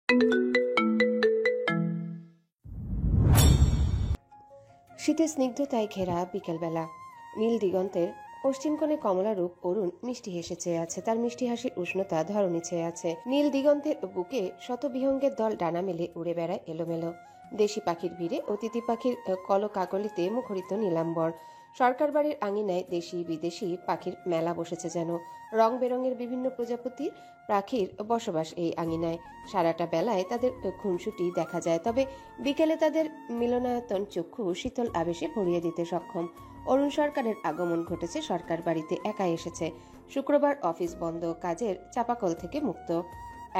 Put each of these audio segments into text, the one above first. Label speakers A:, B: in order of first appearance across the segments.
A: শীতের স্নিগ্ধতায় ঘেরা বিকেলবেলা। নীল দিগন্তের পশ্চিম কোণে কমলারূপ অরুণ মিষ্টি হেসে চেয়ে আছে। তার মিষ্টি হাসির উষ্ণতা ধরণী চেয়ে আছে। নীল দিগন্তের বুকে শতবিহঙ্গের দল ডানা মেলে উড়ে বেড়ায় এলোমেলো। দেশি পাখির ভিড়ে অতিথি পাখির কলকাকলিতে মুখরিত নীলাম্বর। সরকার বাড়ির আঙিনায় দেশি বিদেশি পাখির মেলা বসেছে যেন। রং বেরঙের বিভিন্ন প্রজাপতির পাখির বসবাস এই আঙিনায়। সারাটা বেলায় তাদের খুনসুটি দেখা যায়, তবে বিকেলে তাদের মিলনায়তন চক্ষু শীতল আবেশে ভরিয়ে দিতে সক্ষম। অরুণ সরকারের আগমন ঘটেছে সরকার বাড়িতে, একা এসেছে। শুক্রবার অফিস বন্ধ, কাজের চাপাকল থেকে মুক্ত।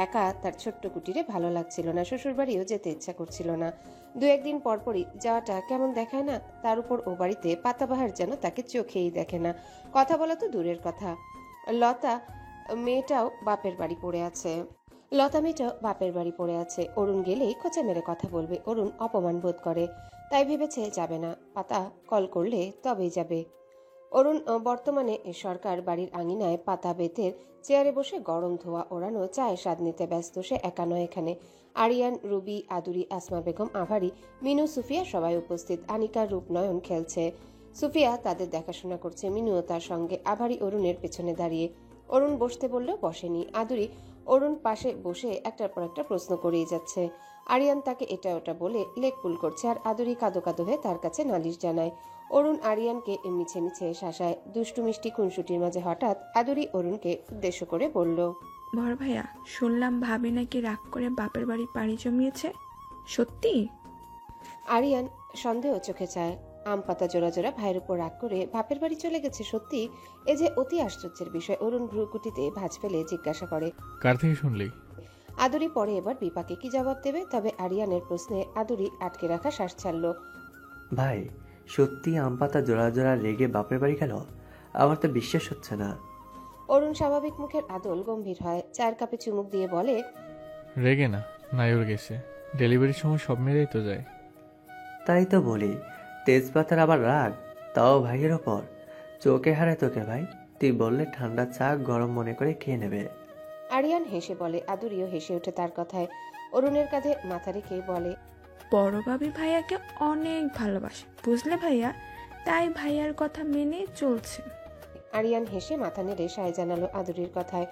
A: একা তার ছোট্ট কুটিরে ভালো লাগছিল না, শ্বশুরবাড়িও যেতে ইচ্ছা করছিল না। দু একদিন পরপরই যাওয়াটা কেমন দেখায় না। তার উপর ও বাড়িতে পাতাবাহার যেন তাকে চোখেই দেখে না। কথা বলা তো দূরের কথা, লতা মেয়েটাও বাপের বাড়ি পড়ে আছে। অরুণ গেলেই খোঁচা মেরে কথা বলবে। অরুণ অপমান বোধ করে, তাই ভেবেছে যাবে না। পাতা কল করলে তবেই যাবে। অরুণ বর্তমানে সরকার বাড়ির আঙিনায় পাতা বেতের চেয়ারে বসে গরম ধোয়া ওড়ানো চায়ের স্বাদ নিতে ব্যস্ত। সে একা নয় এখানে। আরিয়ান, রুবি, আদুরি, আসমা বেগম, আভারি, মিনু, সুফিয়া সবাই উপস্থিত। আনিকা, রূপনয়ন খেলছে। সুফিয়া তাদের দেখাশোনা করছে। মিনুও তার সঙ্গে। আভারি অরুণের পেছনে দাঁড়িয়ে। অরুণ বসতে বললেও বসেনি। আদুরি অরুণ পাশে বসে একটার পর একটা প্রশ্ন করেই যাচ্ছে। আরিয়ান তাকে এটা ওটা বলে লেকপুল করছে, আর আদুরি কাঁদো কাঁদো হয়ে তার কাছে নালিশ জানায়। অরুণ আরিয়ানকে মিছে মিছে শাসায়। দুষ্টু মিষ্টি খুনসুটির মাঝে হঠাৎ আদুরি অরুণকে উদ্দেশ্য করে বলল,
B: বড় ভাইয়া, শুনলাম ভাবি নাকি রাগ করে বাপের বাড়ি পাড়ি জমিয়েছে, সত্যি?
A: আরিয়ান সন্দেহ চোখে চায়। আম পাতা জোড়া জোড়া ভাইয়ের উপর রাগ করে বাপের বাড়ি চলে গেছে, সত্যি? এ যে অতি আশ্চর্যের বিষয়। অরুণ ভ্রুকুটিতে ভাঁজ ফেলে জিজ্ঞাসা করে,
C: কার থেকে শুনলি?
A: আদুরি পরে এবার বিপাকে কি জবাব দেবে, তবে আরিয়ানের প্রশ্নে আদুরি আটকে রাখা শ্বাস ছাড়ল।
D: ভাই, সত্যি আম পাতা জোড়া জোড়া রেগে বাপের বাড়ি গেল? আমার তো বিশ্বাস হচ্ছে না।
A: অরুণ স্বাভাবিক মুখের আদল গম্ভীর হয়। চায়ের কাপে চুমুক দিয়ে বলে,
C: রেগে না, নায়র গেছে। ডেলিভারির সময় সব মেয়েরাই তো যায়।
D: তাই তো বলি, তেজপাতার আবার রাগ, তাও ভাইয়ের ওপর। চোখে হারায় তোকে ভাই। তুই বললে ঠান্ডা চা গরম মনে করে খেয়ে নেবে।
A: আরিয়ান হেসে বলে। আদুরিও হেসে ওঠে তার কথায়। অরুণের কাঁধে মাথা রেখে বলে,
B: বড় ভাবি ভাইয়াকে অনেক ভালোবাসে, বুঝলে ভাইয়া, তাই ভাইয়ার কথা মেনে চলছে।
A: আরিয়ান হেসে মাথা নেড়ে সায় জানালো আদুরির কথায়।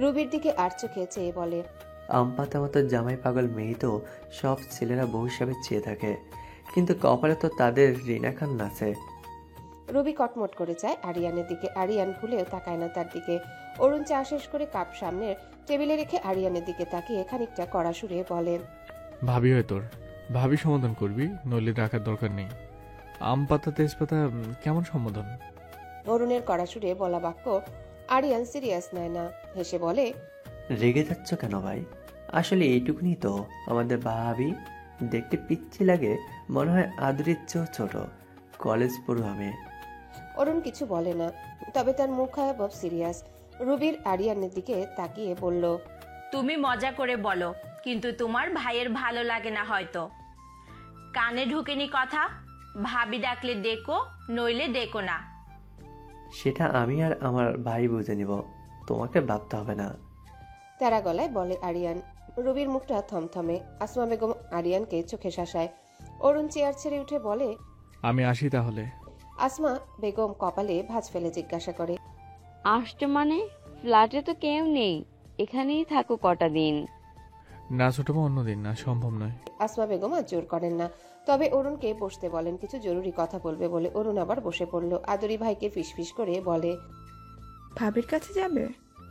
A: রুবির দিকে আর চোখে চেয়ে বলে,
D: আম পাতা মতো জামাই পাগল মেয়ে তো সব ছেলেরা বউ হিসাবে চেয়ে থাকে, কিন্তু কপালে তো তাদের রিনা খান নাচে।
A: রুবি কটমট করে চায় আরিয়ানের দিকে। আরিয়ান ভুলেও তাকায় না তার দিকে। অরুণ চা শেষ করে কাপ সামনের টেবিলে রেখে আরিয়ানের দিকে তাকিয়ে খানিকটা কড়া সুরে বলে,
C: ভাবি হয় তোর, ভাবি সমাধান করবি, নইলে রাখার দরকার নেই। আম পাতা তেজপাতা কেমন সম্বোধন?
A: অরুণের কড়া সুরে বলা বাক্য আরিয়ান সিরিয়াস নেয় না। হেসে বলে,
D: রেগে যাচ্ছ কেন ভাই? আসলে এইটুকুনি তো আমাদের ভাবি। দেখতে পিচ্ছি লাগে, মনে হয় আদুরির চেয়েও ছোট, কলেজ পড়ুয়া মেয়ে।
A: অরুণ কিছু বলে না, তবে তার মুখ হাব সিরিয়াস। রুবির আরিয়ানের দিকে তাকিয়ে বলল,
E: তুমি মজা করে বলো, কিন্তু তোমার ভাইয়ের ভালো লাগে না হয়তো। কানে ঢুকেনি কথা, ভাবি ডাকলে ডেকো, নইলে ডেকো না।
D: সেটা আমি আর আমার ভাই বুঝে নিব, তোমাকে ভাবতে হবে না।
A: তেরা গলায় বলে আরিয়ান। রুবির মুখটা থমথমে। আসমা বেগম আরিয়ানকে চোখে শাসায়। অরুণ চেয়ার ছেড়ে উঠে বলে,
C: আমি আসি তাহলে।
A: আসমা বেগম কপালে ভাঁজ ফেলে জিজ্ঞাসা করে,
F: আসতে মানে? ফ্ল্যাটে তো কেউ নেই, এখানেই থাকো কটা দিন।
C: না ছোটমা, অন্যদিন না, সম্ভব নয়।
A: আসমা বেগম আর জোর করেন না, তবে অরুণকে বসতে বলেন, কিছু জরুরি কথা বলবে বলে। অরুণ আবার বসে পড়ল। আদুরি ভাইকে ফিসফিস করে বলে,
B: ভাবির কাছে যাবে?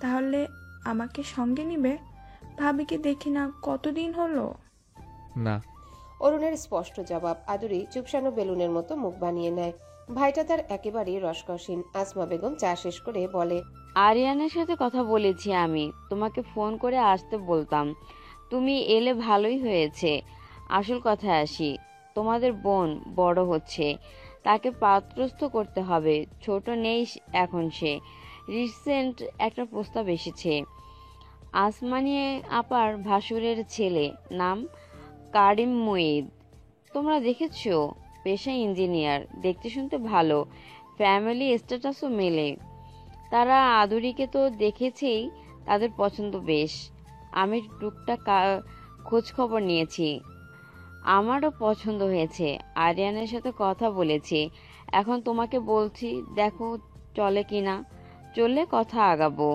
B: তাহলে আমাকে সঙ্গে নিবে? ভাবিকে দেখি না কতদিন হলো।
C: না।
A: অরুণের স্পষ্ট জবাব। আদুরি চুপসানো বেলুনের মতো মুখ বানিয়ে নেয়। ভাইটা তার একেবারেই রসকসীন। আসমা বেগম চা শেষ করে বলে,
F: আরিয়ানের সাথে কথা বলেছি আমি, তোমাকে ফোন করে আসতে বলতাম, তুমি এলে ভালোই হয়েছে। আসল কথায় আসি, তোমাদের বোন বড় হচ্ছে, তাকে পাত্রস্থ করতে হবে। ছোট নেই এখন সে। রিসেন্ট একটা প্রস্তাব এসেছে, আসমানিয়ে আপার ভাসুরের ছেলে, নাম কারিম মুঈদ। তোমরা দেখেছো, পেশায় ইঞ্জিনিয়ার, দেখতে শুনতে ভালো, ফ্যামিলি স্ট্যাটাসও মেলে। তারা আদুরিকে তো দেখেছেই, তাদের পছন্দ বেশ। আমি টুকটাক খোঁজ খবর নিয়েছি, আমারও পছন্দ হয়েছে। আরিয়ানের সাথে কথা বলেছি, এখন তোমাকে বলছি, দেখো চলে কিনা। চললে কথা আগাবো।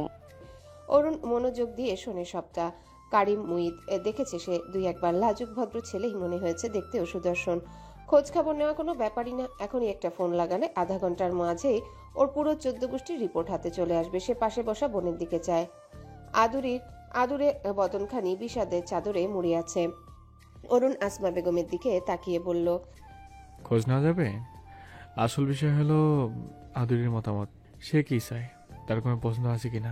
A: অরুণ মনোযোগ দিয়ে শোনে সবটা। কারিম মুইদ দেখেছে সে দুই একবার লাজুক ভদ্র ছেলেই মনে হয়েছে, দেখতেও সুদর্শন। খোঁজ খবর নেওয়া কোনো ব্যাপারই না, এখনই একটা ফোন লাগালে আধা ঘন্টার মাঝেই ওর পুরো 14 গোষ্ঠীর রিপোর্ট হাতে চলে আসবে। সে পাশে বসা বোনের দিকে চায়। আদুরে বদনখানি বিষাদের চাদরে মুড়ি আছে। অরুণ আসমা বেগমের দিকে তাকিয়ে বলল,
C: খোঁজ নেওয়া যাবে? আসল বিষয় হলো আদুরির মতামত। সে কি চায়, তার কোনো পছন্দ আছে কিনা।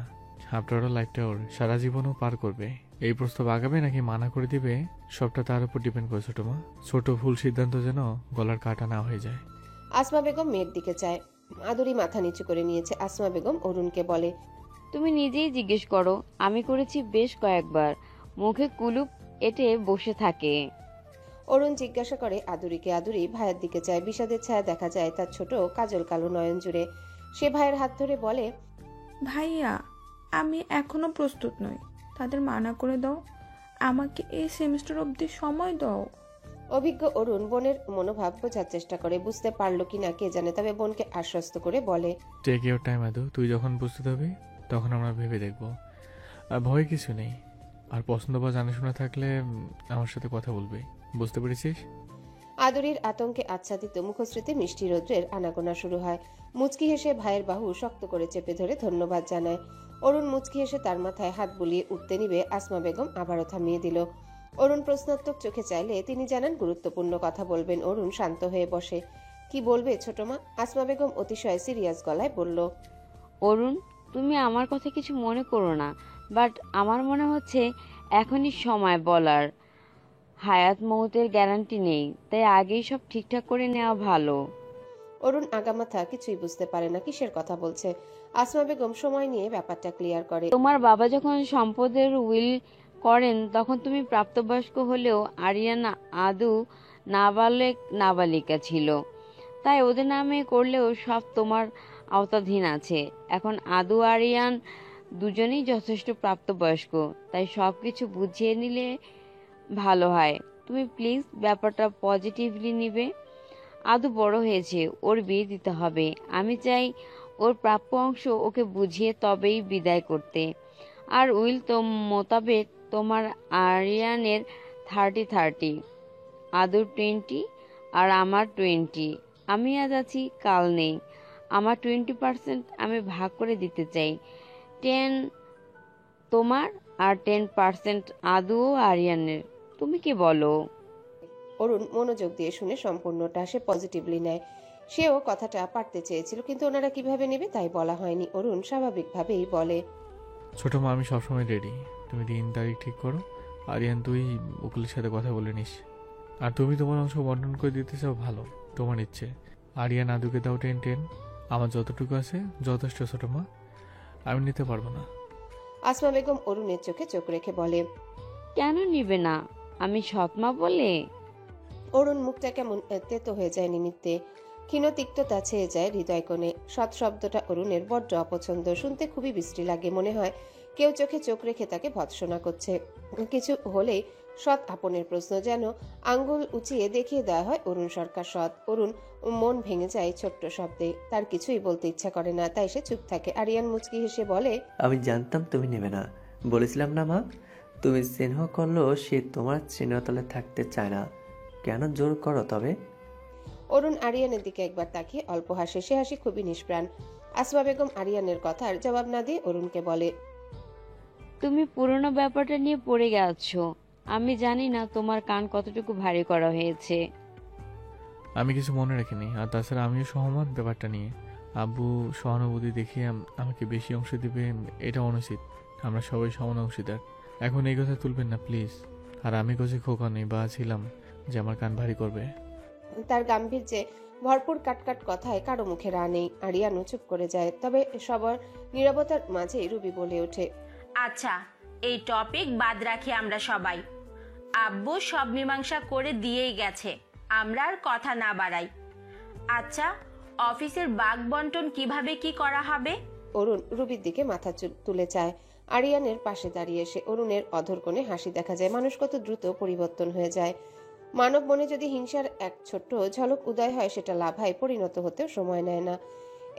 C: আফটার অল লাইফটা ওর, সারা জীবনও পার করবে। এই প্রস্তাব আগাবে নাকি মানা করে দিবে, সবটা তার উপর ডিপেন্ড করে ছোট মা। ছোট ভুল সিদ্ধান্ত যেন গলার কাটা না হয়ে যায়।
A: আসমা বেগম মেয়ের দিকে চায়। আদুরি মাথা নিচু করে নিয়েছে। আসমা বেগম অরুণকে বলে,
F: তুমি নিজেই জিজ্ঞেস করো, আমি করেছি বেশ কয়েকবার। মুখে কুলুপ এঁটে বসে থাকে।
A: অরুণ জিজ্ঞাসা করে আদুরিকে। আদুরি ভাইয়ের দিকে চায়। বিষাদের ছায়া দেখা যায় তার ছোট কাজল কালো নয়ন জুড়ে। সে ভাইয়ের হাত ধরে বলে,
B: ভাইয়া, আমি এখনো প্রস্তুত নই। তাদের মানা করে দাও, আমাকে এই সেমিস্টার অবধি সময় দাও।
A: অভিজ্ঞ অরুণ বোনের মনোভাব বোঝার চেষ্টা করে। বুঝতে পারলো কিনা কে জানে, তবে বোনকে আশ্বস্ত করে বলে,
C: টেক ইউর টাইম আদু, তুই যখন প্রস্তুত হবি তখন আমরা ভেবে দেখব। আর ভয় কিছু নেই। আর পছন্দ বা জানাশোনা থাকলে আমার সাথে কথা বলবি, বুঝতে পেরেছিস?
A: আদুরির আতঙ্কে আচ্ছাদিত মুখশ্রীতে মিষ্টি রৌদ্রের আনাগোনা শুরু হয়। মুচকি হেসে ভাইয়ের বাহু শক্ত করে চেপে ধরে ধন্যবাদ জানায়। অরুণ মুচকি হেসে তার মাথায় হাত বুলিয়ে উঠতে নিবে, আসমা বেগম আবারও থামিয়ে দিল। অরুণ প্রশ্নাত্মক চোখে চাইলে তিনি জানান গুরুত্বপূর্ণ কথা বলবেন। অরুণ শান্ত হয়ে বসে। কি বলবে ছোট মা? আসমা বেগম অতিশয় সিরিয়াস গলায় বলল,
F: অরুণ, তুমি আমার কথা কিছু মনে করো না, বাট আমার মনে হচ্ছে এখনই সময় বলার। হায়াত মৌতের গ্যারান্টি নেই, তাই আগেই সব ঠিকঠাক করে নেওয়া ভালো।
A: অরুণ আগামাথা কিছুই বুঝতে পারে না কিসের কথা বলছে। আসমা বেগম সময় নিয়ে ব্যাপারটা ক্লিয়ার করে।
F: তোমার বাবা যখন সম্পদের উইল করেন তখন তুমি প্রাপ্তবয়স্ক হলেও আরিয়ান আদু নাবালিকা ছিল, তাই ওদের নামে করলেও সব তোমার আওতাধীন আছে। এখন আদু আরিয়ান দুজনেই যথেষ্ট প্রাপ্তবয়স্ক, তাই সবকিছু বুঝিয়ে নিলে ভালো হয়। তুমি প্লিজ ব্যাপারটা পজিটিভলি নিবে। আদু বড় হয়েছে, ওর বিয়ে দিতে হবে। আমি চাই ওর প্রাপ্য অংশ ওকে বুঝিয়ে তবেই বিদায় করতে। আর উইল তো মোতাবেক তোমার আরিয়ানের 30-30, আদুর 20 আর আমার 20। আমি আজ আছি কাল নেই। আমার 20% আমি ভাগ করে দিতে চাই। 10 তোমার আর 10% আদু ও আরিয়ানের। তুমি কি বলো?
A: অরুণ মনোযোগ দিয়ে শুনে সম্পূর্ণটা সে পজিটিভলি নেয়। সেও কথাটা পারতে চেয়েছিল, কিন্তু ওনারা কিভাবে নেবে তাই বলা হয়নি। অরুণ স্বাভাবিকভাবেই বলে,
C: ছোট মা, আমি সবসময় রেডি। তুমি দিন তারিখ ঠিক করো। আরিয়ান, তুই উকিলের সাথে কথা বলে নিস। আর তুমি তোমার অংশ বন্টন করে দিতে চাও, ভালো, তোমার ইচ্ছে। আরিয়ান আদুকে দাও 10-10। আমার যতটুকু আছে যথেষ্ট ছোট মা, আমি নিতে পারবো না।
A: আসমা বেগম অরুণের চোখে চোখ রেখে বলে,
F: কেন নিবে না? আমি সৎমা বলে?
A: অরুণ মুখটা কেমন তেতো হয়ে যায় নিমিত্তে। ক্ষীণ তিক্ততা ছেয়ে যায় হৃদয় কোণে। সৎ শব্দটা অরুণের বড্ড অপছন্দ, শুনতে খুবই বিশ্রী লাগে। মনে হয় কেউ চোখে চোখ রেখে তাকে ভৎসনা করছে। কিছু হলেই সৎ আপনের প্রশ্ন, যেন আঙ্গুল উঁচিয়ে দেখিয়ে দেওয়া হয় অরুণ সরকার সৎ। অরুণ মন ভেঙে যায় ছোট্ট শব্দে। তার কিছুই বলতে ইচ্ছা করে না, তাই সে চুপ থাকে। আরিয়ান মুচকি হেসে বলে,
D: আমি জানতাম তুমি নেবে না। বলেছিলাম না মা, তুমি স্নেহ করলেও সে তোমার স্নেহতলে থাকতে চায় না। কেন জোর করো তবে?
A: অরুণ আরিয়ানের দিকে একবার তাকিয়ে অল্প হাসে। সে হাসি খুবই নিষ্প্রাণ। আসমা বেগম আরিয়ানের কথার জবাব না দিয়ে অরুণকে বলে,
F: তুমি পুরনো ব্যাপারটা নিয়ে পড়ে গেছো। আমি জানি না তোমার কান কতটুকু ভারী করা হয়েছে।
C: আমি কিছু মনে রাখিনি। আর তাছাড়া আমিও সহমত ব্যাপারটা নিয়ে। আব্বু সহানুভূতি দেখিয়ে আমাকে বেশি অংশ দিবে, এটা অনুচিত। আমরা সবাই সমান অংশীদার। এখন এই কথা তুলবেন না প্লিজ। আর আমি কোচে খোকা নেই বা ছিলাম যে আমার কান ভারী করবে।
A: তার গাম্ভীর্যে ভরপুর কাটকাট কথায় কারো মুখে রা নেই। আরিয়ানও চুপ করে যায়। তবে সবার নীরবতার মাঝে রুবি বলে ওঠে,
E: আচ্ছা, এই টপিক বাদ রাখি আমরা সবাই। আব্বু সব মীমাংসা করে দিয়েই গেছে, আমরা আর কথা না বাড়াই। আচ্ছা, অফিসের বাগ বন্টন কিভাবে কি করা হবে?
A: অরুণ রুবির দিকে মাথা তুলে চায়। আরিয়ানের পাশে দাঁড়িয়ে এসে অরুণের অধর কোণে হাসি দেখা যায়। মানুষ কত দ্রুত পরিবর্তন হয়ে যায়। মানব মনে যদি হিংসার এক ছোট্ট ঝলক উদয় হয়, সেটা লাভায় পরিণত হতেও সময় নেয় না।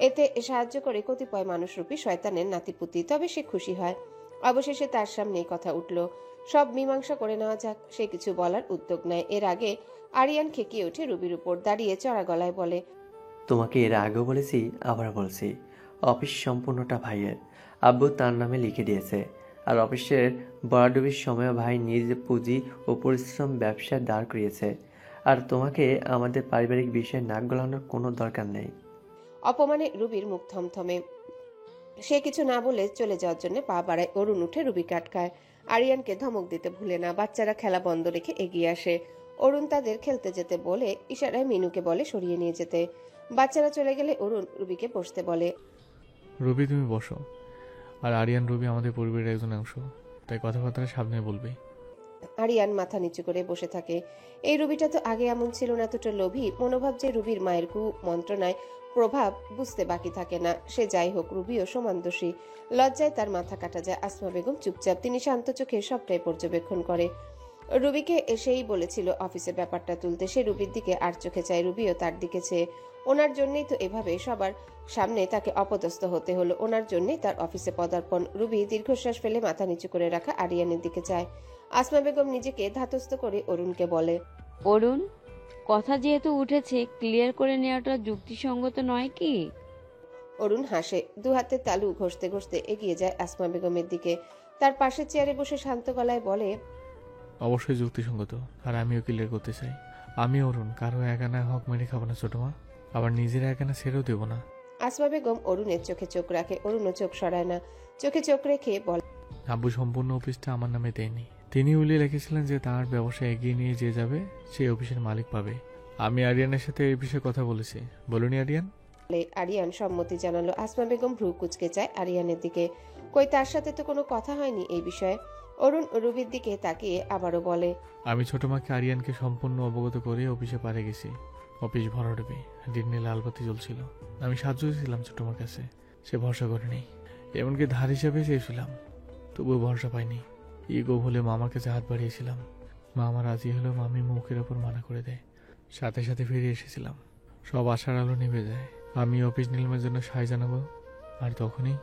A: এতে সাহায্য করে কতিপয় মানুষরূপী শয়তানের নাতিপুতি। তবে সে খুশি হয়। অবশেষে তার সামনেই কথা উঠল। সব মীমাংসা করে নেওয়া যাক। সে কিছু বলার উদ্যোগ নেয়। এর আগে আরিয়ান খেকিয়ে ওঠে রুবির উপর, দাঁড়িয়ে চড়া গলায় বলে,
D: তোমাকে এর আগেও বলেছি, আবার বলছি, অফিস সম্পূর্ণটা ভাইয়ের। আব্বু তার নামে লিখে দিয়েছে। আর অফিসের বরাডুবির সময় ভাই নিজ পুঁজি ও পরিশ্রম ব্যবসায় দাঁড় করিয়েছে। আর তোমাকে আমাদের পারিবারিক বিষয়ে নাক গলানোর কোনো দরকার নেই।
A: অপমানে রুবির মুখ থমথমে। সে কিছু না বলে চলে যাওয়ার জন্য পা বাড়ায়। অরুণ উঠে রুবিকে আটকায়। আরিয়ানকে ধমক দিতে ভুলে না। বাচ্চারা খেলা বন্ধ রেখে এগিয়ে আসে। অরুণ তাদের খেলতে যেতে বলে ইশারায় মিনুকে বলে সরিয়ে নিয়ে যেতে। বাচ্চারা চলে গেলে অরুণ রুবিকে বসতে বলে।
C: রবি তুমি বসো। আর আরিয়ান রবি আমাদের পরিবারের একজন অংশ, তাই কথাবার্তা সাবধানে বলবে।
A: আরিয়ান মাথা নিচু করে বসে থাকে। এই রুবিটা তো আগে এমন ছিল না। এতটা লোভী মনোভাব যে রুবির মায়ের কুমন্ত্রণায় প্রভাব বুঝতে বাকি থাকে না। সে যাই হোক, রুবিও সমান দোষী। লজ্জায় তার মাথা কাটা যায়। আসমা বেগম চুপচাপ। তিনি শান্ত চোখে সবটাই পর্যবেক্ষণ করে। রুবিকে এসেই বলেছিল অফিসে ব্যাপারটা তুলতে। সে রুবির দিকে আর চোখে চায়, রুবিও তার দিকে চেয়ে। ওনার জন্যই তো এভাবে সবার সামনে তাকে অপদস্থ হতে হলো। ওনার জন্যই তার অফিসে পদার্পণ। রুবি দীর্ঘশ্বাস ফেলে মাথা নিচু করে রাখা আরিয়ানের দিকে চায়। আসমা বেগম নিজেকে ধাতস্থ করে অরুণকে বলে,
F: অরুণ, কথা যেহেতু উঠেছে, ক্লিয়ার করে নেওয়াটা যুক্তিসঙ্গত নয় কি?
A: অরুণ হাসে। দু হাতে তালু ঘষতে ঘষতে এগিয়ে যায় আসমা বেগমের দিকে। তার পাশের চেয়ারে বসে শান্ত গলায় বলে,
C: অবশ্যই যুক্তিসঙ্গত। আর আমিও ক্লিয়ার করতে চাই, আমি অরুণ কারো একানা হক মেরে খাবো না ছোট মা, আবার নিজের একানা ছেড়েও দেবো না।
A: আসমা বেগম অরুণের চোখে চোখ রাখে। অরুণও চোখ সরায় না। চোখে চোখ রেখে বলে,
C: আব্বু সম্পূর্ণ অফিসটা আমার নামে দেয়নি। তিনি উলিয়ে রেখেছিলেন যে তার ব্যবসা এগিয়ে নিয়ে যে যাবে সেই অফিসের মালিক পাবে। আমি আরিয়ানের সাথে এই বিষয়ে কথা বলেছি, বলুনি আরিয়ান?
A: আরিয়ান সম্মতি জানালো। আসমা বেগম ভ্রু কুচকে চায় আরিয়ানের দিকে। কই, তার সাথে তো কোনো কথা হয়নি এই বিষয়ে। অরুণ রুবির দিকে তাকিয়ে আবারও বলে,
C: আমি ছোট মাকে আরিয়ানকে সম্পূর্ণ অবগত করে অফিসে পারে গেছি। অফিস ভরা ডুবে দিনে লালবাতি জ্বলছিল। আমি সাহায্য ছিলাম ছোট মার কাছে, সে ভরসা করেনি। এমনকি ধার হিসাবে চেয়েছিলাম, তবুও ভরসা পাইনি। ইগো বলে মামার কাছে হাত বাড়িয়েছিলাম। মামা রাজি হলেও মামি মুখের ওপর মানা করে দেয়। সাথে সাথে ফিরে এসেছিলাম। সব আশার আলো নিভে যায়। আমি অফিস নিলামের জন্য সাই জানাবো, আর তখনই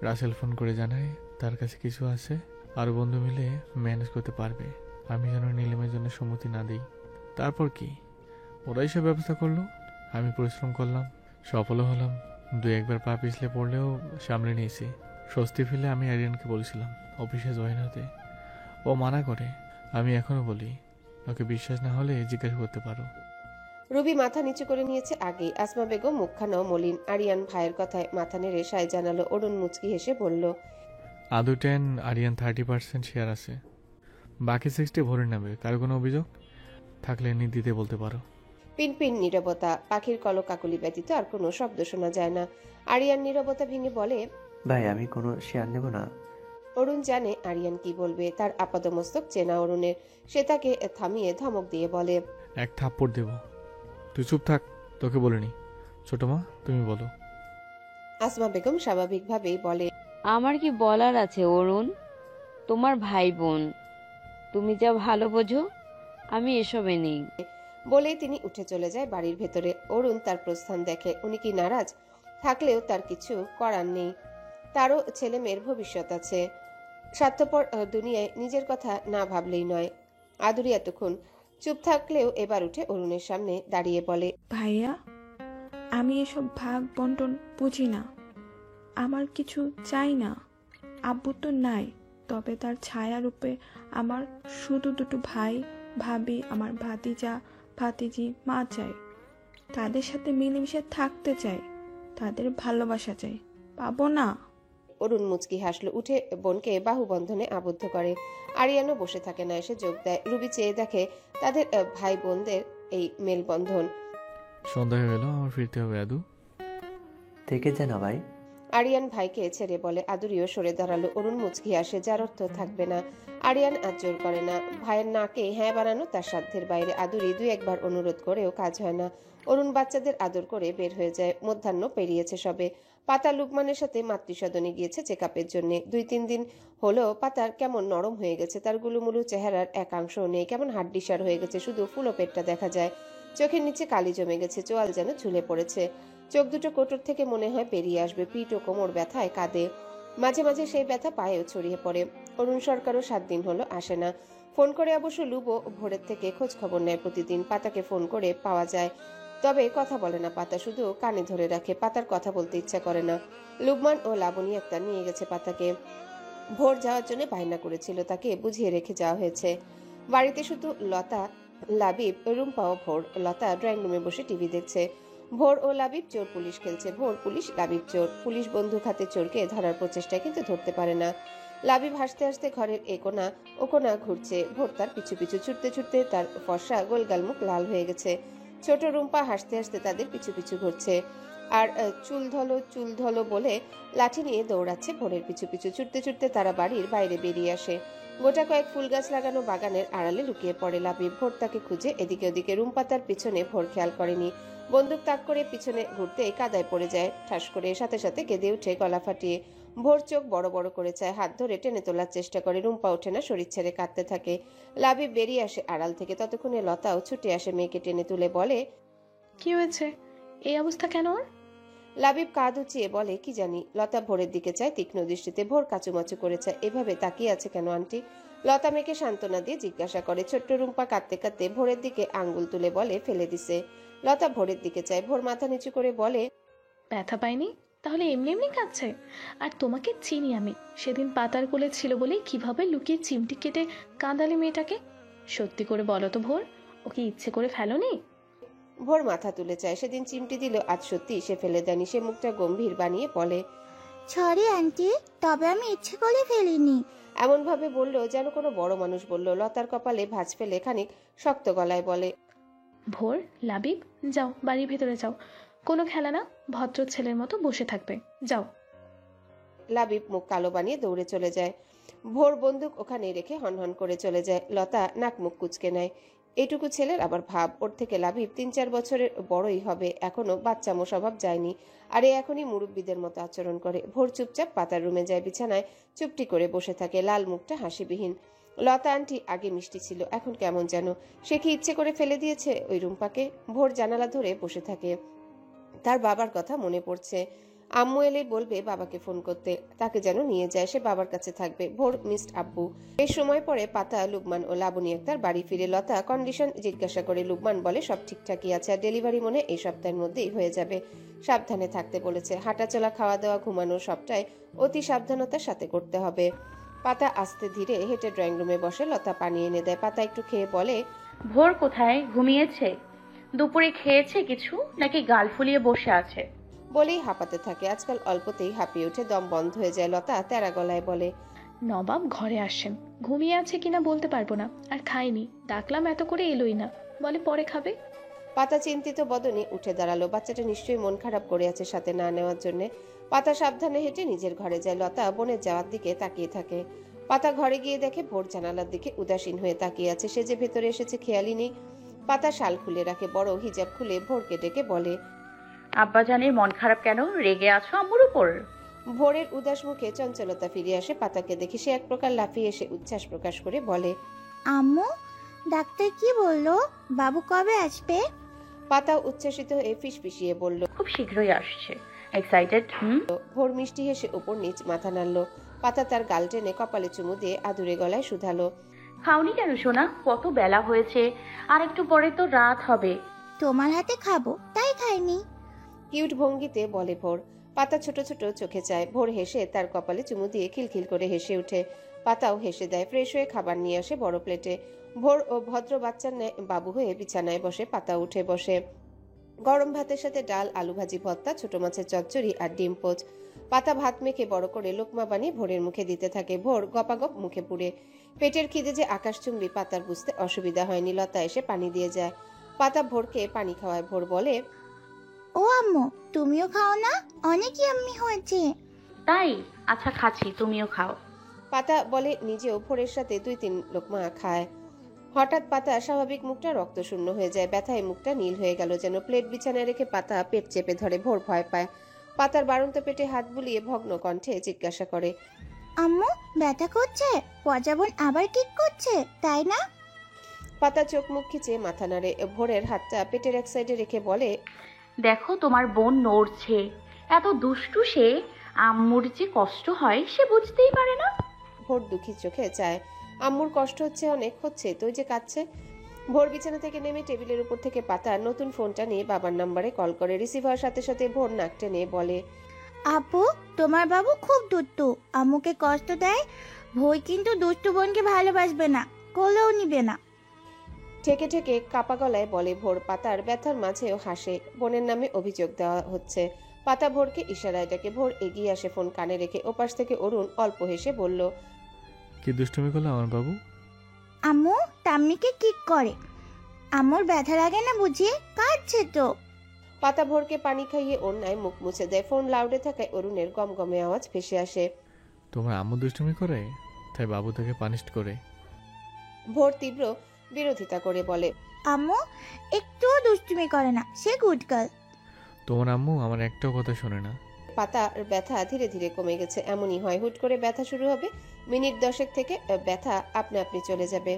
C: রাসেল ফোন করে জানায় তার কাছে কিছু আছে আর বন্ধু মিলে ম্যানেজ করতে পারবে। আমি যেন নিলামের জন্য সম্মতি না দিই। তারপর কি, ওরাই সব ব্যবস্থা করলো। আমি পরিশ্রম করলাম, সফলও হলাম। দু একবার পা পিছলে পড়লেও সামলে নিয়েছি। স্বস্তি ফেলে আমি আরিয়ানকে বলেছিলাম অফিসে জয়েন হতে। ও মানা করে। আমি এখনো বলি, ওকে বিশ্বাস না হলে জিজ্ঞাসা করতে পারো।
A: রুবি মাথা নিচু করে নিয়েছে আগেই। আসমা বেগম মুখখানাও মলিন। আরিয়ান ভাইয়ের কথায় মাথা নেড়ে সায় জানালো। অরুণ মুচকি হেসে বলল,
C: আদৌ 10, আরিয়ান 30% শেয়ার আছে, বাকি 60 ভরে নেবে। কারো কোনো অভিযোগ থাকলে নির্দ্বিধায় বলতে পারো।
A: পিনপিন নীরবতা। পাখির কলকাকলি ব্যতীত আর কোনো শব্দ শোনা যায় না। আরিয়ান নীরবতা ভেঙে বলে,
D: ভাই আমি কোনো শেয়ার নেব না।
A: অরুণ জানে আরিয়ান কি বলবে। তার আপাদমস্তক চেনা অরুণের। সে তাকে থামিয়ে ধমক দিয়ে বলে,
C: এক থাপ্পড় দেব। তুই চুপ থাক, তোকে বলিনি। ছোট মা তুমি বলো।
A: আসমা বেগম স্বাভাবিকভাবেই বলে,
F: আমার কি বলার আছে অরুণ? তোমার ভাই বোন, তুমি যা ভালো বোঝো, আমি এসবে নেই।
A: বলেই তিনি উঠে চলে যায় বাড়ির ভেতরে। অরুণ তার প্রস্থান দেখে। উনি কি নারাজ? থাকলেও তার কিছু করার নেই। তারও ছেলে মেয়ের ভবিষ্যৎ আছে। স্বার্থপর দুনিয়ায় নিজের কথা না ভাবলেই নয়। আদুরি এতক্ষণ চুপ থাকলেও এবার উঠে অরুণের সামনে দাঁড়িয়ে বলে,
B: ভাইয়া, আমি এসব ভাগ বন্টন বুঝি না। আমার কিছু চাই না। আব্বু তো নাই, তবে তার ছায়া রূপে আমার শুধু দুটো ভাই, ভাবি, আমার ভাতিজা, ভাতিজি, মা চাই। তাদের সাথে মিলেমিশে থাকতে চাই, তাদের ভালোবাসা চাই। পাবো না।
A: অরুণ মুচকি হাসলো। উঠে বোনকে বাহুবন্ধনে আবদ্ধ করে। আরিয়ানও বসে থাকে না, এসে যোগ দেয়। রুবি চেয়ে দেখে তাদের ভাই বোনদের এই মেলবন্ধন।
C: সন্ধ্যা হয়ে গেল, আমার ফিরতে হবে। আদু
D: থেকে যা না ভাই।
A: আরিয়ান ভাইকে ছেড়ে বলে। আদুরিও সরে দাঁড়ালো। অরুণ মুচকি আসে, যার অর্থ থাকবে না। আরিয়ান আজ জোর করে না। ভাইয়ের নাকে হ্যাঁ বানানো তার সাধ্যের বাইরে। আদুরি দুই একবার অনুরোধ করেও কাজ হয় না। অরুণ বাচ্চাদের আদর করে বের হয়ে যায়। মধ্যাহ্ন পেরিয়েছে সবে। পাতা লুকমানের সাথে মাতৃসদনে গিয়েছে চেকআপের জন্য। 2-3 দিন হলো পাতার কেমন নরম হয়ে গেছে, তার গুলুমুলু চেহারার একাংশ নেই, কেমন হাড্ডিসার হয়ে গেছে, শুধু ফুলো পেটটা দেখা যায়। চোখের নিচে কালি জমে গেছে, চোয়াল যেন ঝুলে পড়েছে। চোখ দুটো কোটর থেকে মনে হয় বেরিয়ে আসবে। পিঠ ও কোমর ব্যথায় কাঁদে, মাঝে মাঝে সেই ব্যথা পায়েও ছড়িয়ে পড়ে। অরুণ সরকারও 7 দিন হলো আসে না। ফোন করে অবশ্য লুবো ভোরের থেকে খোঁজ খবর নেয় প্রতিদিন। পাতাকে ফোন করে পাওয়া যায়, তবে কথা বলে না পাতা, শুধু কানে ধরে রাখে। পাতার কথা বলতে ইচ্ছা করে না। লুবমান ও লাবণী আক্তার নিয়ে গেছে পাতাকে। ভোর যাওয়ার জন্য বায়না করেছিল, তাকে বুঝিয়ে রেখে যাওয়া হয়েছে। বাড়িতে শুধু লতা, লাবিব, রুম্পা ও ভোর। লতা ড্রয়িং রুমে বসে টিভি দেখছে। ভোর ও লাবিব চোর পুলিশ খেলছে। ভোর পুলিশ, লাবিব চোর। পুলিশ বন্দুক হাতে চোরকে ধরার প্রচেষ্টায়, কিন্তু ধরতে পারে না। লাবিব হাসতে হাসতে ঘরের একোনা ওকোনা ঘুরছে। ভোর তার পিছু পিছু ছুটতে ছুটতে তার ফর্সা গোলগাল মুখ লাল হয়ে গেছে। ছোট রুম্পা হাসতে হাসতে তাদের পিছু পিছু ঘুরছে আর চুল ধলো বলে লাঠি নিয়ে দৌড়াচ্ছে ভোরের পিছু পিছু। ছুটতে ছুটতে তারা বাড়ির বাইরে বেরিয়ে আসে। গোটা কয়েক ফুল গাছ লাগানো বাগানের আড়ালে লুকিয়ে পড়ে লাবিব। ভোর তাকে খুঁজে এদিকে ওদিকে। রুম্পা তার পিছনে, ভোর খেয়াল করেনি। বন্দুক তাক করে পিছনে ঘুরতে কাদায় পড়ে যায় ঠাস করে, সাথে সাথে কেঁদে উঠে গলা ফাটিয়ে। ভোর চোখ বড় বড় করে চায়, হাত ধরে টেনে তোলার চেষ্টা করে। রুম্পা ওঠে না, শরীর ছেড়ে কাঁদতে থাকে। লাবিব বেরিয়ে আসে আড়াল থেকে। ততক্ষণে লতাও ছুটে আসে, মেয়েকে টেনে তুলে বলে,
G: কি হয়েছে? এই অবস্থা কেন ওর?
A: লাবিব কাঁধ উঁচিয়ে বলে, কি জানি। লতা ভোরের দিকে চায় তীক্ষ্ণ দৃষ্টিতে। ভোর কাচুমাচু করে চায়, এভাবে তাকিয়ে আছে কেন আন্টি? লতা মেয়েকে সান্ত্বনা দিয়ে জিজ্ঞাসা করে। ছোট্ট রুম্পা কাঁদতে কাঁদতে ভোরের দিকে আঙ্গুল তুলে বলে, ফেলে দিছে। লতা ভোরের দিকে চায়। ভোর মাথা নিচু করে বলে,
G: ব্যথা পাইনি? তাহলে এমনি এমনি কাঁদছে। আর তোমাকে চিনি আমি, সেদিন পাতার কোলে ছিল বলেই কিভাবে লুকিয়ে চিমটি কেটে কাঁদালে মেয়েটাকে। সত্যি করে বলো তো ভোর, ওকে ইচ্ছে করে ফেলোনি?
A: ভোর মাথা তুলে চায়। সেদিন চিমটি দিল, আজ সত্যি সে ফেলে দেয়নি। সে মুখটা গম্ভীর বানিয়ে বলে,
H: সরি আন্টি, তবে আমি ইচ্ছে করে ফেলিনি।
A: এমন ভাবে বলল যেন কোনো বড় মানুষ বলল। লতার কপালে ভাঁজ ফেলে খানিক শক্ত গলায় বলে,
G: ভোর, লাবিব, যাও বাড়ির ভেতরে যাও। কোনো খেলা না, ভদ্র ছেলের মতো বসে থাকবে, যাও।
A: লাবিব মুখ কালো বানিয়ে দৌড়ে চলে যায়। ভোর বন্দুক ওখানে রেখে হনহন করে চলে যায়। লতা নাক মুখ কুচকে নেয়। এইটুকু ছেলের আবার ভাব। ওর থেকে লাবিব 3-4 বছরের বড়ই হবে, এখনো বাচ্চামো স্বভাব যায়নি। আর এ এখনই মুরব্বীদের মতো আচরণ করে। ভোর চুপচাপ পাতার রুমে যায়, বিছানায় চুপটি করে বসে থাকে, লাল মুখটা হাসিবিহীন। লতা আন্টি আগে মিষ্টি ছিল, এখন কেমন যেন। সে কি ইচ্ছে করে ফেলে দিয়েছে ওই রুম্পাকে? ভোর জানালা ধরে বসে থাকে। তার বাবার কথা মনে পড়ছে। আম্মু এলে বলবে বাবাকে ফোন করতে, তাকে যেন নিয়ে যায়, সে বাবার কাছে থাকবে। ভোর মিসড আব্বু। এই সময় পরে পাতা, লুবমান ও লাবণী আক্তার বাড়ি ফিরে। লতা কন্ডিশন জিজ্ঞাসা করে। লুবমান বলে সব ঠিকঠাকই আছে, আর ডেলিভারি মনে এই সপ্তাহের মধ্যেই হয়ে যাবে। সাবধানে থাকতে বলেছে। হাঁটাচলা, খাওয়া দাওয়া, ঘুমানো সবটাই অতি সাবধানতার সাথে করতে হবে। পাতা আস্তে ধীরে হেঁটে ড্রয়িং রুমে বসে। লতা পানি এনে দেয়। পাতা একটু খেয়ে বলে,
E: ভোর কোথায়? ঘুমিয়েছে? দুপুরে খেয়েছে কিছু, নাকি গাল ফুলিয়ে বসে আছে?
A: বলেই হাঁপাতে থাকে। আজকাল অল্পতেই হাঁপিয়ে উঠে, দম বন্ধ হয়ে যায়। লতা তেরা গলায় বলে,
G: নবাব ঘরে আসেন, ঘুমিয়ে আছে কিনা বলতে পারবো না। আর খাইনি, ডাকলাম এত করে এলোই না, বলে পরে খাবে।
A: পাতা চিন্তিত বদনে উঠে দাঁড়ালো। বাচ্চাটা নিশ্চয়ই মন খারাপ করে আছে সাথে না নেওয়ার জন্য। পাতা সাবধানে হেঁটে নিজের ঘরে যায়। লতা বোনের যাওয়ার দিকে তাকিয়ে থাকে। পাতা ঘরে গিয়ে দেখে ভোর জানালার দিকে উদাসীন হয়ে তাকিয়ে আছে। সে যে ভেতরে এসেছে খেয়ালই নেই। পাতা শাল খুলে রাখে, বড় হিজাব খুলে ভোরকে ডেকে বলে,
E: আব্বাজানের মন খারাপ কেন? রেগে আছো আম্মুর উপর?
A: ভোরের উদাস মুখে চঞ্চলতা ফিরে আসে। পাতাকে দেখে সে এক প্রকার লাফিয়ে এসে উচ্ছ্বাস প্রকাশ করে বলে,
H: আম্মু, ডাক্তার কি বললো? বাবু কবে আসবে?
A: পাতা উচ্ছ্বাসিত হয়ে ফিসফিসিয়ে বলল।
E: খুব শীঘ্রই আসছে। এক্সাইটেড?
A: ভোর মিষ্টি হেসে উপর নিচ মাথা নাড়ল। পাতা তার গাল টেনে কপালে চুমু দিয়ে আদুরে গলায় শুধালো,
E: খাওনি কেন সোনা? কত বেলা হয়েছে, আর একটু পরে তো রাত হবে।
H: তোমার হাতে খাবো, তাই খাইনি।
A: কিউট ভঙ্গিতে বলে ভোর। পাতা ছোট ছোট চোখে চায়। ভোর হেসে তার কপালে চুমু দিয়ে খিলখিল করে হেসে ওঠে। পাতাও হেসে দেয়। ফ্রেশ হয়ে খাবার নিয়ে আসে বড় প্লেটে। ভোর ও ভদ্র বাচ্চার ন্যায় বাবু হয়ে বিছানায় বসে। পাতা উঠে বসে। গরম ভাতের সাথে ডাল, আলু ভাজি, ভর্তা, ছোট মাছের চচ্চড়ি আর ডিম পোচ। পাতা ভাত মেখে বড় করে লোকমা বানিয়ে ভোরের মুখে দিতে থাকে। ভোর গপাগপ মুখে পুড়ে। পেটের খিদে যে আকাশচুম্বী পাতার বুঝতে অসুবিধা হয়নি। লতা এসে পানি দিয়ে যায়। পাতা ভোরকে পানি খাওয়ায়। ভোর বলে,
H: ও আম্মু, তুমিও খাও না? অনেক ইয়াম্মি হয়েছে।
E: তাই? আচ্ছা খাচ্ছি, তুমিও খাও।
A: পাতা বলে নিজেও ভোরের সাথে 2-3 লোকমা খায়। হঠাৎ পাতা স্বাভাবিক মুখটা রক্তশূন্য হয়ে যায়। ব্যথায় মুখটা নীল হয়ে গেল যেন। প্লেট বিছানায় রেখে পাতা পেট চেপে ধরে। ভোর ভয় পায়। পাতার বাড়ন্ত পেটে হাত বুলিয়ে ভগ্ন কণ্ঠে জিজ্ঞাসা করে,
H: আম্মু ব্যথা করছে? পচাবন আবার কিক করছে তাই না?
A: পাতা চোখ মুখ খিচে মাথা নাড়ে। ভোরের হাতটা পেটের এক সাইডে রেখে বলে,
I: দেখো তোমার বোন নড়ছে, এত দুষ্টু সে। আম্মুর যে কষ্ট হয় সে বুঝতেই পারে না।
A: ভোর দুঃখী চোখে চায়। আম্মুর কষ্ট হচ্ছে, অনেক হচ্ছে তো, যে কাঁদছে। ভোর বিছানা থেকে নেমে টেবিলের উপর থেকে পাতার নতুন ফোনটা নিয়ে বাবার নাম্বারে কল করে। রিসিভ হওয়ার সাথে সাথে ভোর নাক টেনে বলে,
H: আপু তোমার বাবু খুব দুষ্টু, আম্মুকে কষ্ট দেয়। ভই কিন্তু দুষ্টু বোনকে ভালোবাসবে না, কোলেও নিবে না।
A: ঠেকে ঠেকে কাপা গলায় বলে ভোর। পাতার ব্যথার মাঝেও হাসে। বোনের নামে অভিযোগ দেওয়া হচ্ছে। পাতা ভোরকে ইশারায় ডাকে। ভোর এগিয়ে আসে, ফোন কানে রেখে। ওপাশ থেকে অরুণ অল্প হেসে বলল,
C: কি দুষ্টুমি করলো আমার বাবু?
H: আম্মু টাম্মিকে কিক করে। আম্মুর ব্যথা লাগে না বুঝিয়ে, কাঁদছে তো।
A: পাতা ভোরকে পানি খাইয়ে অন্যায় মুখ মুছে দেয়। ফোন লাউডে থাকায় অরুণের গমগমে আওয়াজ ভেসে আসে।
C: তোমার আম্মু দুষ্টুমি করে, তাই বাবু তাকে পানিশ করে।
A: ভোর তীব্র বিরোধিতা করে বলে,
H: আম্মু একটুও দুষ্টুমি করে না, সে গুড গার্ল।
C: তোমার আম্মু আমার একটাও কথা শোনে না।
A: পাতার ব্যথা ধীরে ধীরে কমে গেছে। এমনই হয়, হুট করে ব্যথা শুরু হবে, মিনিট 10 থেকে ব্যথা আপনা আপনি চলে যাবে।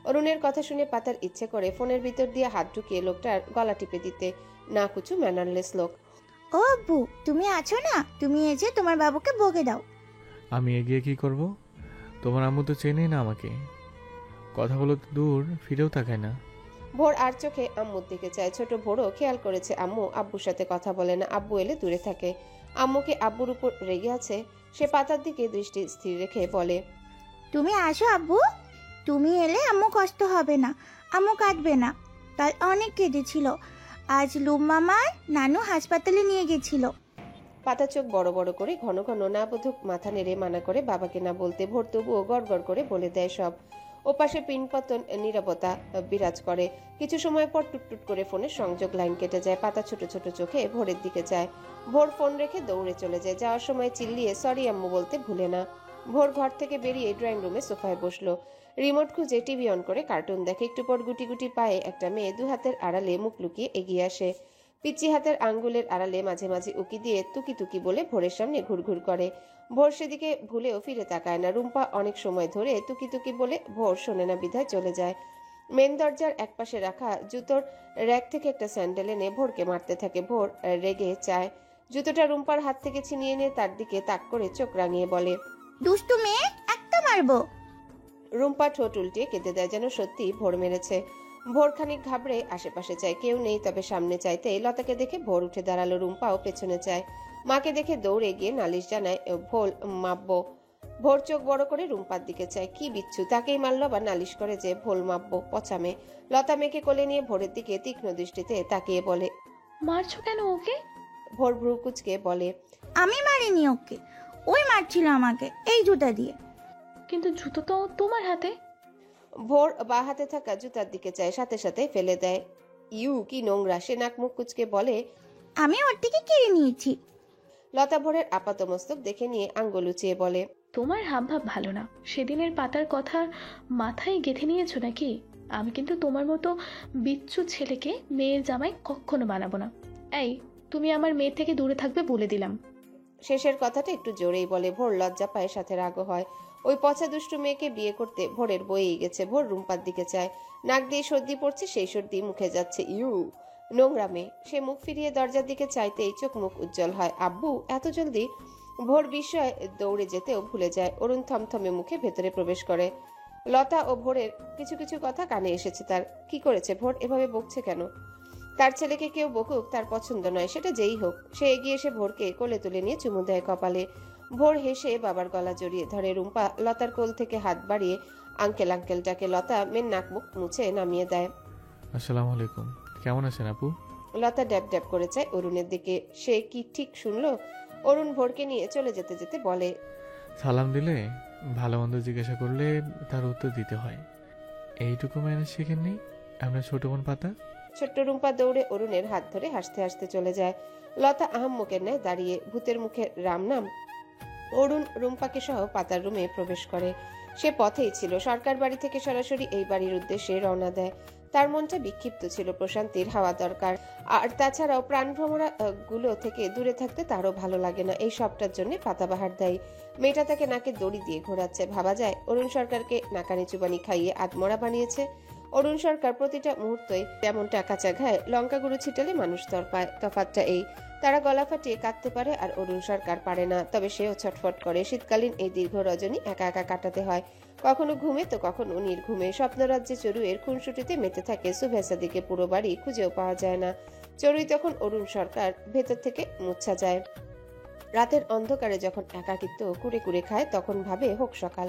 A: অরুণের কথা শুনে পাতার ইচ্ছে করে ফোনের ভিতর দিয়ে হাত ঢুকিয়ে লোকটার গলা টিপে দিতে। না কুচু ম্যানারলেস লোক।
H: ও আব্বু তুমি আছো না, তুমি এসে তোমার বাবুকে বকে দাও।
C: আমি এগিয়ে কি করব? তোমার আম্মু তো চেনেই না আমাকে, কথা বলো তো দূর, ফিরেও তাকায় না।
A: ভোর আর চোখে আম্মুর দিকে চায়। ছোট ভোরও খেয়াল করেছে আম্মু আব্বুর সাথে কথা বলে না, আব্বু এলে দূরে থাকে। আম্মুকে আব্বুর উপর রেগে আছে। সে পাতার দিকে দৃষ্টি স্থির রেখে বলে,
H: তুমি আসো আব্বু, তুমি এলে আম্মু কষ্ট হবে না, আম্মু কাঁদবে না। কাল অনেক কেঁদেছিল, আজ লুম মামার নানু হাসপাতালে নিয়ে গেছিল।
A: পাতা চোখ বড় বড় করে ঘন ঘন না বোধক মাথা নেড়ে মানা করে বাবাকে না বলতে। ভোর তবুও গড় গড় করে বলে দেয় সব। ওপাশে পিনপতন নীরবতা বিরাজ করে। কিছু সময় পর টুটটুট করে ফোনের সংযোগ লাইন কেটে যায়। পাতা ছোট ছোট চোখে ভোরের দিকে যায়। ভোর ফোন রেখে দৌড়ে চলে যায়। যাওয়ার সময় চিল্লিয়ে সরি আম্মু বলতে ভুলে না। ভোর ঘর থেকে বেরিয়ে ড্রয়িং রুমে সোফায় বসলো। রিমোট খুঁজে টিভি অন করে কার্টুন দেখে। একটু পর গুটি গুটি পায়ে একটা মেয়ে দু হাতের আড়ালে মুখ লুকিয়ে এগিয়ে আসে। পিচি হাতের আঙ্গুলের আড়ালে মাঝে মাঝে উকি দিয়ে তুকি তুকি বলে ভোরের সামনে ঘুরঘুর করে। ভোর সেদিকে ভুলেও ফিরে তাকায় না। রুম্পা অনেক সময় ধরে তুকি তুকি বলে ভোর শোনে না বিধায় চলে যায়। মেন দরজার একপাশে রাখা জুতোর র্যাক থেকে একটা স্যান্ডেল এনে ভোরকে মারতে থাকে। ভোর রেগে চায় জুতোটা রুম্পার হাত থেকে ছিনিয়ে নিয়ে তার দিকে তাক করে চোখ রাঙিয়ে বলে,
H: দুষ্টু মেয়ে, একটা মারবো।
A: রুম্পা ঠোঁট উল্টিয়ে কেঁদে দেয়, যেন সত্যি ভোর মেরেছে। ভোর খানিক ঘাবড়ে আশেপাশে চায়, কেউ নেই। তবে সামনে চাইতে লতাকে দেখে ভোর উঠে দাঁড়ালো। রুম্পাও পেছনে চায়। মাকে দেখে দৌড়ে গিয়ে নালিশ জানায় ভোল মাপবো। ভোর চোখ বড় করে রুম্পার দিকে চায়। কি বিচ্ছু, তাকেই মারলো আবার নালিশ করে যে ভোল মাপবো, পচামে। লতা মেয়েকে কোলে নিয়ে ভোরের দিকে তীক্ষ্ণ দৃষ্টিতে তাকিয়ে বলে,
G: মারছো কেন ওকে?
A: ভোর ভ্রু কুচকে বলে,
H: আমি মারিনি ওকে, ওই মারছিল আমাকে এই জুতা দিয়ে।
G: কিন্তু জুতো তো তোমার হাতে।
A: ভোর বা হাতে থাকা জুতার দিকে চায়, সাথে সাথে ফেলে দেয়। ইউ কি নোংরা। সে নাক মুখ কুচকে বলে,
H: আমি ওর থেকে কেড়ে নিয়েছি।
A: লতা ভোরের আপাতমস্তক দেখে নিয়ে আঙ্গুল উঁচিয়ে বলে,
G: তোমার হাবভাব ভালো না। সেদিনের পাতার কথা মাথায় গেঁথে নিয়েছো নাকি? আমি কিন্তু তোমার মতো বিচ্ছু ছেলেকে মেয়ের জামাই কখনো বানাবো না। এই, তুমি আমার মেয়ে থেকে দূরে থাকবে বলে দিলাম।
A: শেষের কথাটা একটু জোরেই বলে। ভোর লজ্জা পায়, সাথে রাগও হয়। ওই পচা দুষ্টু মেয়েকে বিয়ে করতে ভোরের বয়েই গেছে। ভোর রুম্পার দিকে চায়। নাক দিয়ে সর্দি পড়ছে, সেই সর্দি মুখে যাচ্ছে। ইউ নোংরা মেয়ে। সে মুখ ফিরিয়ে দরজার দিকে চাইতেই চোখ মুখ উজ্জ্বল হয়। আব্বু এত জলদি? ভোর বিস্ময়ে দৌড়ে যেতেও ভুলে যায়। অরুণ থমথমে মুখে ভেতরে প্রবেশ করে। লতা ও ভোরের কিছু কিছু কথা কানে এসেছে তার। কি করেছে ভোর, এভাবে বকছে কেন? তার ছেলেকে কেউ বকুক তার পছন্দ নয়, সেটা যেই হোক। সে এগিয়ে এসে ভোরকে কোলে তুলে নিয়ে চুমু দেয় কপালে। ভোর হেসে বাবার গলা জড়িয়ে ধরে। রুম্পা লতার কোল থেকে হাত বাড়িয়ে আঙ্কেল আঙ্কেল ডাকে। লতা মেন নাক মুখ মুছে নামিয়ে দেয়।
C: আসসালামু আলাইকুম, কেমন আছেন আপু?
A: লতা ড্যাব ড্যাব করে চায় অরুণের দিকে। সে কি ঠিক শুনলো? অরুণ ভোরকে নিয়ে চলে যেতে যেতে বলে,
C: সালাম দিলে, ভালো মন্দ জিজ্ঞাসা করলে তার উত্তর দিতে হয়, এইটুকু ম্যানেজ শেখেননি আমরা ছোট বোন পাতা?
A: ছোট্ট রুম্পা দৌড়ে অরুণের হাত ধরে হাসতে হাসতে চলে যায়। লতা আহাম্মকের ন্যায় দাঁড়িয়ে ভূতের মুখে রাম নাম। অরুণ রুম্পাকে সহ পাতার রুমে প্রবেশ করে। সে পথেই ছিল। সরকার বাড়ি থেকে সরাসরি এই বাড়ির উদ্দেশ্যে রওনা দেয়। তার মনটা বিক্ষিপ্ত ছিল, প্রশান্তির হাওয়া দরকার। আর তাছাড়াও প্রাণভ্রমরা গুলো থেকে দূরে থাকতে তারও ভালো লাগে না। এই সবটার জন্য পাতাবাহার দায়ী। মেয়েটা তাকে নাকে দড়ি দিয়ে ঘোরাচ্ছে। ভাবা যায় অরুণ সরকারকে নাকানি চুবানি খাইয়ে আধমরা বানিয়েছে। অরুণ সরকার প্রতিটা মুহূর্তই যেমনটা কাঁচা ঘায়ে লঙ্কা গুঁড়ো ছিটালে মানুষ তর পায়। তফাৎটা এই, তারা গলা ফাটিয়ে কাঁদতে পারে আর অরুণ সরকার পারে না। তবে সেও ছটফট করে। শীতকালীন এই দীর্ঘ রজনী একা একা কাটাতে হয়, কখনো ঘুমে তো কখনো নির্ঘুমে। স্বপ্নরাজ্যে চড়ুইয়ের খুনসুটিতে মেতে থাকে সুভেসা দিকে, পুরো বাড়ি খুঁজেও পাওয়া যায় না। চড়ুই তখন অরুণ সরকার ভেতর থেকে মুচ্ছা যায়। রাতের অন্ধকারে যখন একাকিত্ব কুড়ে কুড়ে খায় তখন ভাবে হোক সকাল,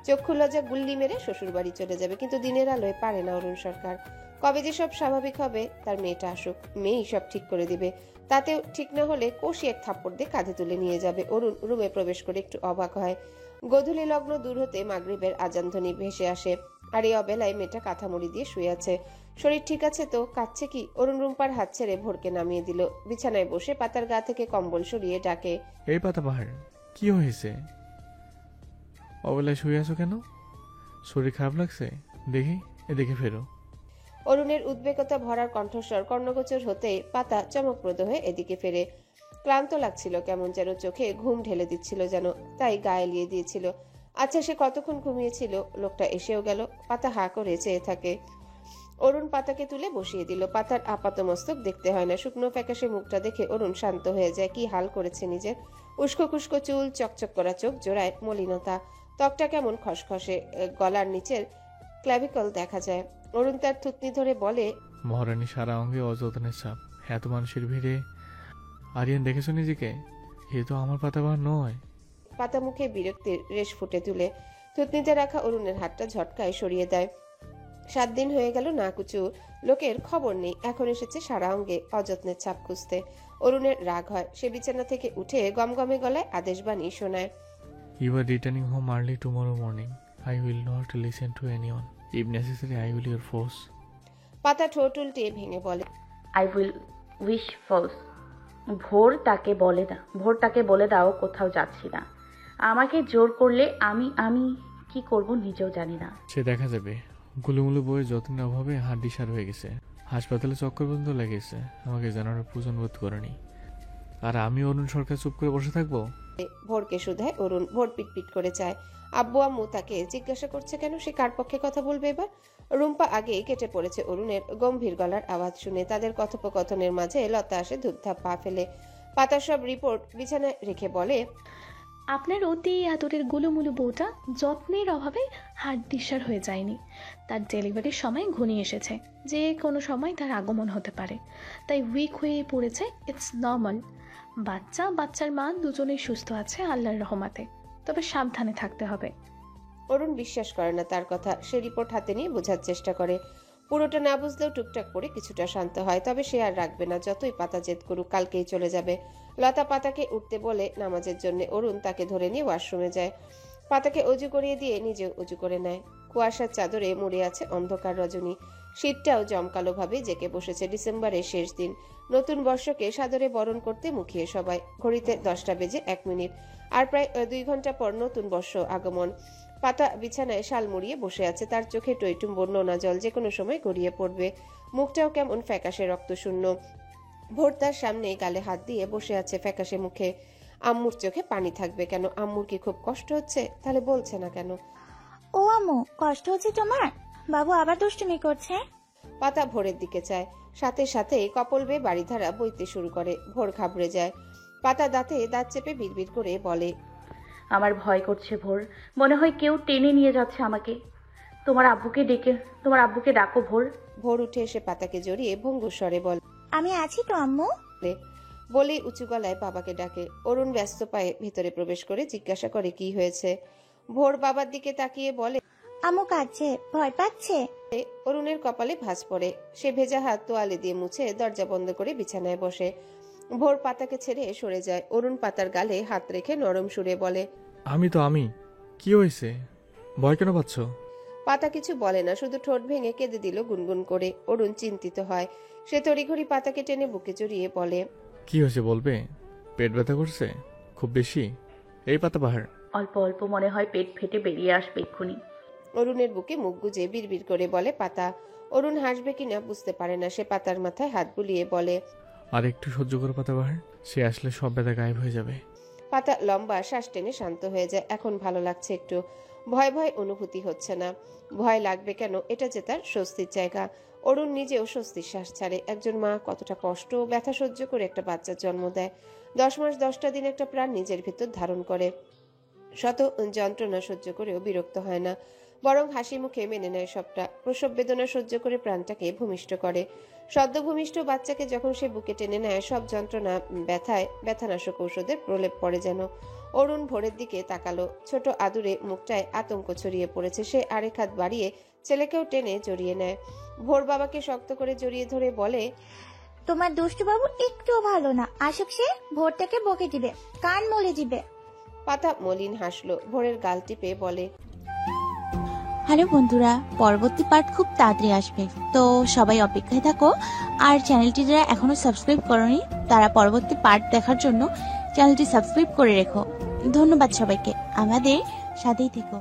A: চক্ষু লজ্জা গুল্লি মেরে শ্বশুর বাড়ি চলে যাবে। কিন্তু দিনের আলোয় পারে না অরুণ সরকার। কবে যে সব স্বাভাবিক হবে, তার মেয়েটা আসুক, মেয়েই সব ঠিক করে দিবে। তাতেও ঠিক না হলে কষি এক থাপ্পড় দিয়ে কাঁধে তুলে নিয়ে যাবে। অরুণ রুমে প্রবেশ করে একটু অবাক হয়। গোধূলি লগ্ন দূর হতে মাগরিবের আজানধ্বনি ভেসে আসে, আর এই অবেলায় মেয়েটা কাঁথা মুড়ি দিয়ে শুয়ে আছে। শরীর ঠিক আছে তো, কাঁদছে কি? অরুণ রুম্পার হাত ছেড়ে ভোরকে নামিয়ে দিল। বিছানায় বসে পাতার গা থেকে কম্বল সরিয়ে ডাকে,
C: এই পাতাবাহার, কি হয়েছে? অবেলায় শুয়ে আছো কেন? শরীর খারাপ লাগছে? দেখি এদিকে ফেরো।
A: অরুণের উদ্বেগতা ভরার কণ্ঠস্বর কর্ণগোচর হতেই পাতা চমকপ্রদ হয়ে এদিকে ফেরে। ক্লান্ত লাগছিল, কেমন যেন চোখে ঘুম ঢেলে দিচ্ছিল যেন, তাই গায়ে লিয়ে দিয়েছিল। আচ্ছা, সে কতক্ষণ ঘুমিয়েছিল? লোকটা এসেও গেল। পাতা হা করে চেয়ে থাকে। অরুণ পাতাকে তুলে বসিয়ে দিল। পাতার আপাতমস্তক দেখতে হয় না, শুকনো ফ্যাকাশে মুখটা দেখে অরুণ শান্ত হয়ে যায়। কি হাল করেছে নিজের! উস্কো খুস্কো চুল, চকচক করা চোখ জোড়ায় মলিনতা, ত্বকটা কেমন খসখসে, গলার নিচের ক্ল্যাভিকল দেখা যায়। অরুণ তার থুতনি ধরে বলে,
C: মহারানী সারা অঙ্গে অযত্নের ছাপ। এত মানুষের ভিড়ে আরিয়ান দেখেছো নিজেকে? এ তো আমার পাতাবাহার নয়।
A: পাতা মুখে বিরক্তির রেশ ফুটে তুলে থুতনিতে রাখা অরুণের হাতটা ঝটকায় সরিয়ে দেয়। 7 দিন হয়ে গেল না কুচু লোকের খবর নেই, এখন এসেছে সারা অঙ্গে অযত্নের ছাপ খুঁজতে। অরুণের রাগ হয়। সে বিছানা থেকে উঠে গমগমে গলায় আদেশবাণী শোনায়,
C: You are returning home early tomorrow morning. I will not listen to anyone. If necessary, I will your force.
A: পাতা ঠোঁট উল্টে ভেঙে বলে,
I: আই উইল উইশ ফলস। ভোর তাকে বলে দাও কোথাও যাচ্ছি না। আমাকে জোর করলে আমি কি করব নিজেও জানি না।
C: সে দেখা যাবে। গুলুমুলু বইয়ের যত্নের অভাবে হাড্ডি সার হয়ে গেছে। হাসপাতালে চক্কর পর্যন্ত লেগেছে। আমাকে জানানোর প্রয়োজন বোধ করেনি। আর আমি অরুণ সরকার চুপ করে বসে থাকবো?
A: ভোরকে শুধায় অরুণ। ভোর পিটপিট করে চায়। আব্বু আম্মু তাকে জিজ্ঞাসা করছে কেন, সে কার পক্ষে কথা বলবে এবার? রুম্পা আগেই কেটে পড়েছে অরুণের গম্ভীর গলার আওয়াজ শুনে। তাদের কথোপকথনের মাঝে লতা আসে ধূপধাপ পা ফেলে। পাতার সব রিপোর্ট বিছানায় রেখে বলে,
G: আপনার অতি আদরের গুলুমুলু বউটা যত্নের অভাবে হাড়দিসার হয়ে যায়নি। তার ডেলিভারির সময় ঘনিয়ে এসেছে, যে কোনো সময় তার আগমন হতে পারে, তাই উইক হয়ে পড়েছে। It's normal. বাচ্চার মা দুজনেই সুস্থ আছে আল্লাহর রহমতে, তবে সাবধানে থাকতে হবে।
A: অরুণ বিশ্বাস করে না তার কথা। সে রিপোর্ট হাতে নিয়ে বোঝার চেষ্টা করে। পুরোটা না বুঝলেও টুকটাক করে কিছুটা শান্ত হয়। তবে সে আর রাখবে না, যতই পাতা জেদ করুক, কালকেই চলে যাবে। লতা পাতাকে উঠতে বলে নামাজের জন্য। অরুণ তাকে ধরে নিয়ে ওয়াশরুমে যায়। পাতাকে অজু করিয়ে দিয়ে নিজেও অজু করে নেয়। কুয়াশার চাদরে মুড়ে আছে অন্ধকার রজনী। শীতটাও জমকালো ভাবে জেকে বসেছে। ডিসেম্বরের শেষ দিন। নতুন বর্ষকে সাদরে বরণ করতে মুখিয়ে সবাই। ঘড়িতে 10টা বেজে 1 মিনিট। আর প্রায় 2 ঘন্টা পর নতুন বর্ষ আগমন। পাতা বিছানায় শাল মুড়িয়ে বসে আছে। তার চোখে টইটুম্বর নোনা জল যে কোনো সময় গড়িয়ে পড়বে। মুখটাও কেমন ফ্যাকাশে রক্তশূন্য। ভোর তার সামনে গালে হাত দিয়ে বসে আছে ফ্যাকাশে মুখে। আম্মুর চোখে পানি থাকবে কেন? আম্মুর কি খুব কষ্ট হচ্ছে? তাহলে বলছে না কেন?
H: ও আম্মু, কষ্ট হচ্ছে তোমার? বাবু আবার দুষ্টুমি করছে।
A: পাতা ভোরের দিকে চায়। সাথে সাথে কপল বেয়ে বাড়িধারা বইতে শুরু করে। ভোর ঘাবড়ে যায়। পাতা দাঁতে দাঁত চেপে বিড়বিড় করে বলে,
I: আমার ভয় করছে ভোর, মনে হয় কেউ টেনে নিয়ে যাচ্ছে আমাকে। তোমার আব্বুকে ডাকো ভোর।
A: ভোর উঠে এসে পাতাকে জড়িয়ে ভঙ্গুর স্বরে বলে,
H: আমি আছি তো আম্মু।
A: বলেই উঁচু গলায় বাবাকে ডাকে। অরুণ ব্যস্ত পায়ে ভিতরে প্রবেশ করে জিজ্ঞাসা করে কি হয়েছে। ভোর বাবার দিকে তাকিয়ে বলে,
H: আম্মু কাঁদছে, ভয় পাচ্ছে।
A: অরুণের কপালে ভাঁজ পড়ে। সে ভেজা হাত তোয়ালে দিয়ে মুছে দরজা বন্ধ করে বিছানায় বসে। ভোর পাতাকে ছেড়ে সরে যায়। অরুণ পাতার গালে হাত রেখে নরম সুরে বলে,
C: আমি কি হয়েছে? ভয় কেন পাচ্ছ?
A: পাতা কিছু বলে না, শুধু ঠোঁট ভেঙে কেঁদে দিল গুনগুন করে। অরুণ চিন্তিত হয়। সে তড়িঘড়ি পাতাকে টেনে বুকে জড়িয়ে বলে,
C: কি হয়েছে বলবে? পেট ব্যথা করছে খুব বেশি? এই পাতাবাহার,
I: অল্প অল্প মনে হয় পেট ফেটে বেরিয়ে আসবে এক্ষুনি।
A: অরুণের বুকে মুখ গুজে বিড়বিড় করে বলে পাতা। অরুণ হাসবে কিনা বুঝতে পারে না। সে পাতার মাথায় হাত বুলিয়ে বলে,
C: আর একটু সহ্য করো পাতাবাহার, সে আসলে সব ব্যথা গায়েব হয়ে যাবে।
A: পাতা লম্বা শ্বাস টেনে শান্ত হয়ে যায়। এখন ভালো লাগছে একটু, ভয় ভয় অনুভূতি হচ্ছে না। ভয় লাগবে কেন, এটা যে তার স্বস্তির জায়গা। অরুণ নিজেও স্বস্তির শ্বাস ছাড়ে। একজন মা কতটা কষ্ট ও ব্যথা সহ্য করে একটা বাচ্চার জন্ম দেয়। 10 মাস 10টা দিন একটা প্রাণ নিজের ভিতর ধারণ করে। শত যন্ত্রণা সহ্য করেও বিরক্ত হয় না, বরং হাসি মুখে মেনে নেয় সবটা। প্রসব বেদনা সহ্য করে প্রাণটাকে ভূমিষ্ঠ করে। সদ্য ভূমিষ্ঠ বাচ্চাকে যখন সে বুকে টেনে নেয়, সব যন্ত্রণা ব্যথায় ব্যথানাশক ঔষধের প্রলেপ পড়ে যেন। অরুণ ভোরের দিকে তাকালো। ছোট আদুরে মুখটায় আতঙ্ক ছড়িয়ে পড়েছে। সে আরেক হাত বাড়িয়ে ছেলেকেও টেনে জড়িয়ে নেয়। ভোর বাবাকে শক্ত করে জড়িয়ে ধরে বলে,
H: তোমার দুষ্টু বাবু একটুও ভালো না, আসুক সে ভোরটাকে বকে দিবে, কান মলে দিবে।
A: পাতা মলিন হাসলো। ভোরের গাল টিপে বলে,
J: হ্যালো বন্ধুরা, পরবর্তী পার্ট খুব তাড়াতাড়ি আসবে, তো সবাই অপেক্ষায় থাকো। আর চ্যানেলটি যারা এখনো সাবস্ক্রাইব করোনি তারা পরবর্তী পার্ট দেখার জন্য চ্যানেলটি সাবস্ক্রাইব করে রেখো। ধন্যবাদ সবাইকে, আমাদের সাথেই থেকো।